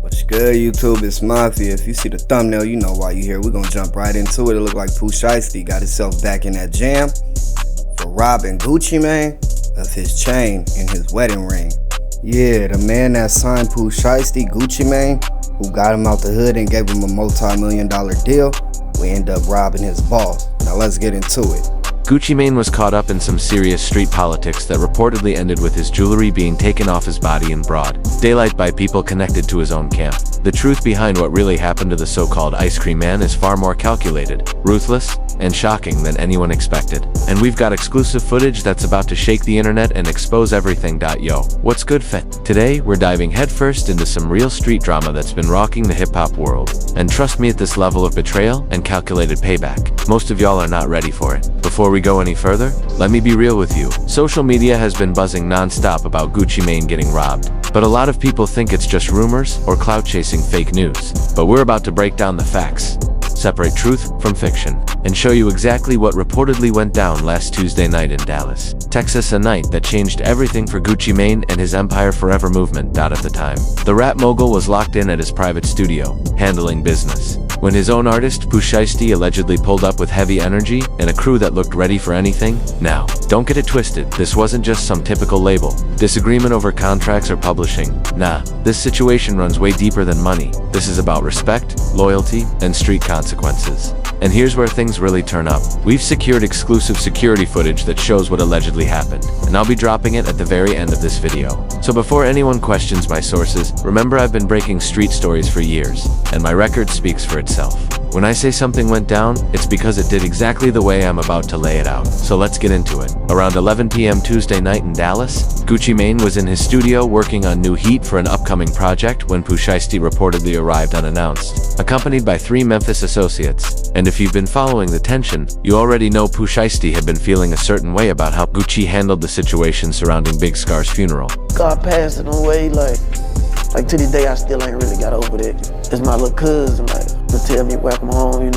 What's good, YouTube? It's Mafia. If you see the thumbnail, you know why you're here. We're gonna jump right into it. It look like POOH SHIESTY got himself back in that jam for robbing Gucci Mane of his chain and his wedding ring. Yeah, the man that signed POOH SHIESTY, Gucci Mane, who got him out the hood and gave him a multi-million-dollar deal, we end up robbing his boss. Now let's get into it. Gucci Mane was caught up in some serious street politics that reportedly ended with his jewelry being taken off his body in broad daylight by people connected to his own camp. The truth behind what really happened to the so-called ice cream man is far more calculated, ruthless, and shocking than anyone expected. And we've got exclusive footage that's about to shake the internet and expose everything. Yo, what's good, fit? Today, we're diving headfirst into some real street drama that's been rocking the hip-hop world. And trust me, at this level of betrayal and calculated payback, most of y'all are not ready for it. Before we go any further, let me be real with you. Social media has been buzzing non-stop about Gucci Mane getting robbed. But a lot of people think it's just rumors or clout-chasing fake news. But we're about to break down the facts, separate truth from fiction, and show you exactly what reportedly went down last Tuesday night in Dallas, Texas, a night that changed everything for Gucci Mane and his Empire Forever movement. At the time, the rap mogul was locked in at his private studio, handling business, when his own artist, POOH SHIESTY, allegedly pulled up with heavy energy and a crew that looked ready for anything. Now, don't get it twisted, this wasn't just some typical label disagreement over contracts or publishing. Nah, this situation runs way deeper than money. This is about respect, loyalty, and street consequences. And here's where things really turn up. We've secured exclusive security footage that shows what allegedly happened, and I'll be dropping it at the very end of this video. So before anyone questions my sources, remember I've been breaking street stories for years, and my record speaks for itself. When I say something went down, it's because it did exactly the way I'm about to lay it out. So let's get into it. Around 11 p.m. Tuesday night in Dallas, Gucci Mane was in his studio working on new heat for an upcoming project when POOH SHIESTY reportedly arrived unannounced, accompanied by 3 Memphis associates. And if you've been following the tension, you already know POOH SHIESTY had been feeling a certain way about how Gucci handled the situation surrounding Big Scar's funeral. God passed it away, like to this day I still ain't really got over that. It's my little cousin, to tell me welcome home,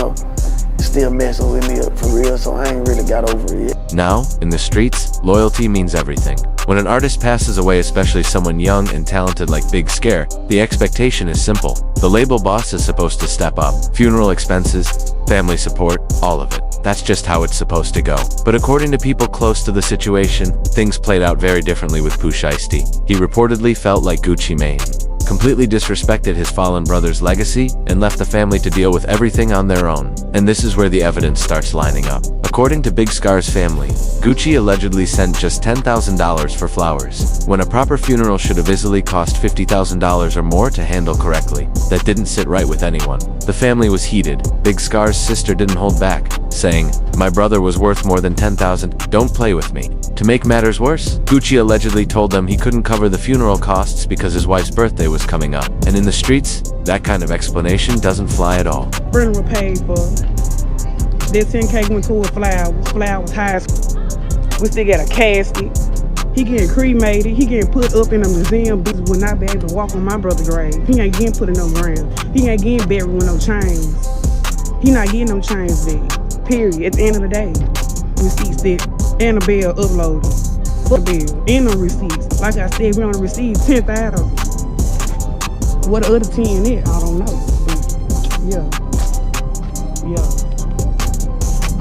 still messing with me up for real, so I ain't really got over it yet. Now, in the streets, loyalty means everything. When an artist passes away, especially someone young and talented like Big Scare, the expectation is simple. The label boss is supposed to step up. Funeral expenses, family support, all of it. That's just how it's supposed to go. But according to people close to the situation, things played out very differently with POOH SHIESTY. He reportedly felt like Gucci Mane completely disrespected his fallen brother's legacy and left the family to deal with everything on their own. And this is where the evidence starts lining up. According to Big Scar's family, Gucci allegedly sent just $10,000 for flowers, when a proper funeral should have easily cost $50,000 or more to handle correctly. That didn't sit right with anyone. The family was heated. Big Scar's sister didn't hold back, saying, "My brother was worth more than $10,000, don't play with me." To make matters worse, Gucci allegedly told them he couldn't cover the funeral costs because his wife's birthday was coming up. And in the streets, that kind of explanation doesn't fly at all. Funeral paid for. That 10K went to a flowers high school. We still got a casket. He getting cremated. He getting put up in a museum. Bitches will not be able to walk on my brother's grave. He ain't getting put in no ground. He ain't getting buried with no chains. He not getting them chains back. Period. At the end of the day, receipts that and a bill uploaded. Fuck bill and no receipts. Like I said, we only received 10,000. What the other 10 is, I don't know. Yeah.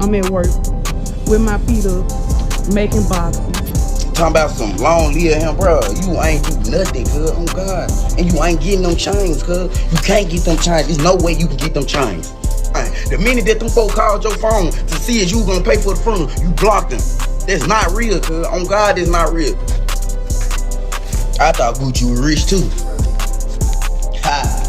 I'm at work with my feet up, making boxes. Talking about some long live him, bro. You ain't do nothing, cuz, oh God. And you ain't getting them chains, cuz. You can't get them chains. There's no way you can get them chains. The minute that them folks called your phone to see if you was gonna pay for the funeral, you blocked them. That's not real, cuz. On God, that's not real. I thought Gucci was rich too.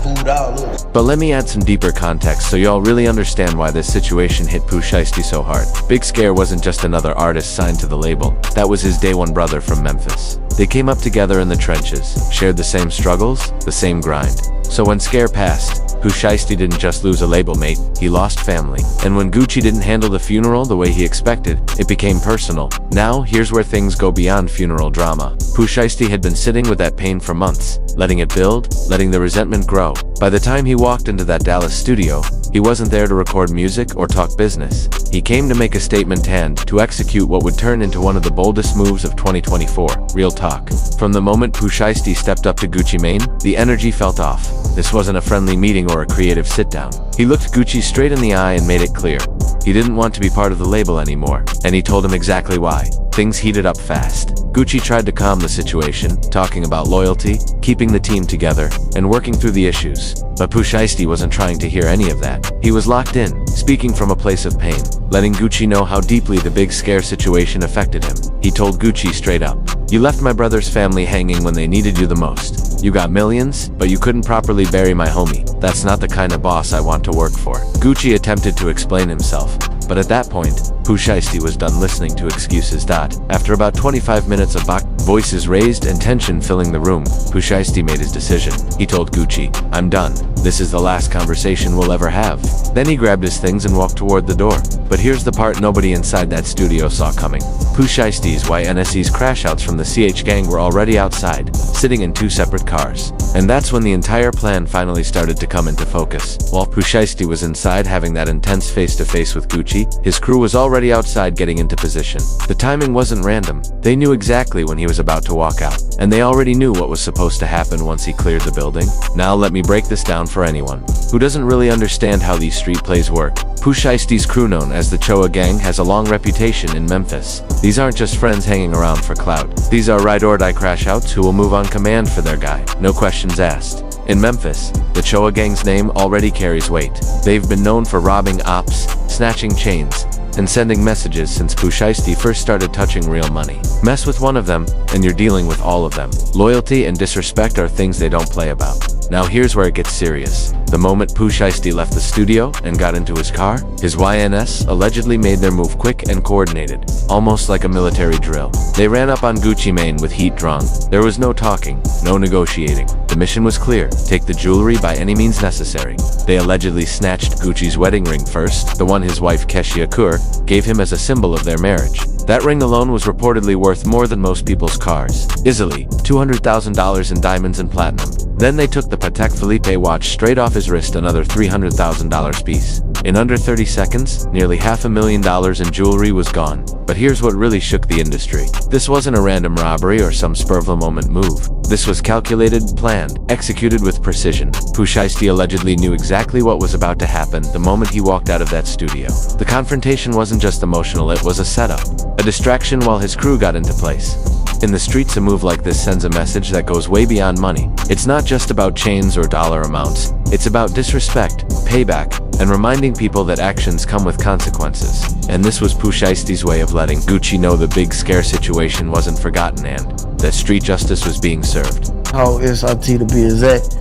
Food all over. But let me add some deeper context so y'all really understand why this situation hit POOH SHIESTY so hard. Big Scare wasn't just another artist signed to the label. That was his day one brother from Memphis. They came up together in the trenches, shared the same struggles, the same grind. So when Scare passed, POOH SHIESTY didn't just lose a label mate, he lost family. And when Gucci didn't handle the funeral the way he expected, it became personal. Now, here's where things go beyond funeral drama. POOH SHIESTY had been sitting with that pain for months, letting it build, letting the resentment grow. By the time he walked into that Dallas studio, He wasn't there to record music or talk business. He came to make a statement and to execute what would turn into one of the boldest moves of 2024. Real talk. From the moment POOH SHIESTY stepped up to Gucci Mane, the energy felt off. This wasn't a friendly meeting or a creative sit-down. He looked Gucci straight in the eye and made it clear. He didn't want to be part of the label anymore, and he told him exactly why. Things heated up fast. Gucci tried to calm the situation, talking about loyalty, keeping the team together, and working through the issues. But POOH SHIESTY wasn't trying to hear any of that. He was locked in, speaking from a place of pain, letting Gucci know how deeply the big scare situation affected him. He told Gucci straight up, "You left my brother's family hanging when they needed you the most. You got millions, but you couldn't properly bury my homie. That's not the kind of boss I want to work for." Gucci attempted to explain himself, but at that point, POOH SHIESTY was done listening to excuses. After about 25 minutes of voices raised and tension filling the room, POOH SHIESTY made his decision. He told Gucci, "I'm done. This is the last conversation we'll ever have." Then he grabbed his things and walked toward the door. But here's the part nobody inside that studio saw coming. POOH SHIESTY's YNSE's crashouts from the CH gang were already outside, sitting in two separate cars. And that's when the entire plan finally started to come into focus. While POOH SHIESTY was inside having that intense face-to-face with Gucci, his crew was already outside getting into position. The timing wasn't random. They knew exactly when he was about to walk out. And they already knew what was supposed to happen once he cleared the building. Now let me break this down for anyone who doesn't really understand how these street plays work. POOH SHIESTY's crew, known as the Choa Gang, has a long reputation in Memphis. These aren't just friends hanging around for clout. These are ride-or-die crash-outs who will move on command for their guy. No questions asked. In Memphis, the Choa Gang's name already carries weight. They've been known for robbing ops, snatching chains, and sending messages since POOH SHIESTY first started touching real money. Mess with one of them, and you're dealing with all of them. Loyalty and disrespect are things they don't play about. Now here's where it gets serious. The moment POOH SHIESTY left the studio and got into his car, his YNS allegedly made their move quick and coordinated, almost like a military drill. They ran up on Gucci Mane with heat drawn. There was no talking, no negotiating. The mission was clear: take the jewelry by any means necessary. They allegedly snatched Gucci's wedding ring first, the one his wife Keshia Kaur gave him as a symbol of their marriage. That ring alone was reportedly worth more than most people's cars. Easily, $200,000 in diamonds and platinum. Then they took the Patek Philippe watch straight off his wrist, another $300,000 piece. In under 30 seconds, nearly $500,000 in jewelry was gone. But here's what really shook the industry. This wasn't a random robbery or some spur-of-the-moment move. This was calculated, planned, executed with precision. POOH SHIESTY allegedly knew exactly what was about to happen the moment he walked out of that studio. The confrontation wasn't just emotional, it was a setup. A distraction while his crew got into place. In the streets, a move like this sends a message that goes way beyond money. It's not just about chains or dollar amounts. It's about disrespect, payback, and reminding people that actions come with consequences. And this was POOH SHIESTY's way of letting Gucci know the big scare situation wasn't forgotten and that street justice was being served. How SRT to be exact,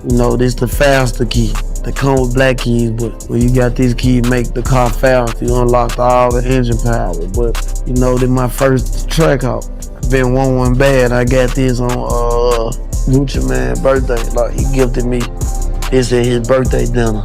you know, this the faster key. They come with black keys, but when you got this key, make the car fast. You unlock all the engine power. But you know, this my first track out. Been one bad. I got this on Gucci Mane's birthday. Like, he gifted me this at his birthday dinner.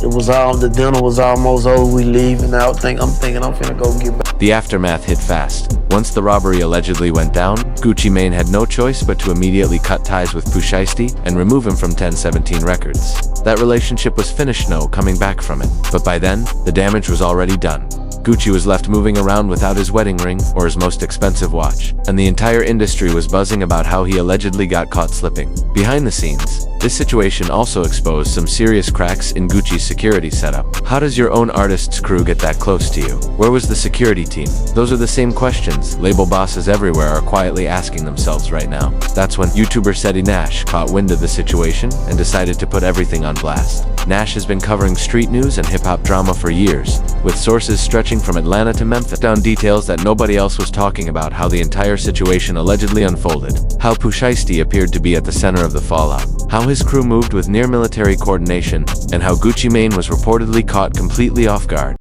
The dinner was almost over. We leaving out. I'm thinking I'm finna go get back. The aftermath hit fast. Once the robbery allegedly went down, Gucci Mane had no choice but to immediately cut ties with POOH SHIESTY and remove him from 1017 Records. That relationship was finished, no coming back from it. But by then, the damage was already done. Gucci was left moving around without his wedding ring or his most expensive watch, and the entire industry was buzzing about how he allegedly got caught slipping. Behind the scenes, this situation also exposed some serious cracks in Gucci's security setup. How does your own artist's crew get that close to you? Where was the security team? Those are the same questions label bosses everywhere are quietly asking themselves right now. That's when YouTuber Seti Nash caught wind of the situation and decided to put everything on blast. Nash has been covering street news and hip-hop drama for years, with sources stretching from Atlanta to Memphis down details that nobody else was talking about how the entire situation allegedly unfolded, how POOH SHIESTY appeared to be at the center of the fallout, how his crew moved with near-military coordination, and how Gucci Mane was reportedly caught completely off guard.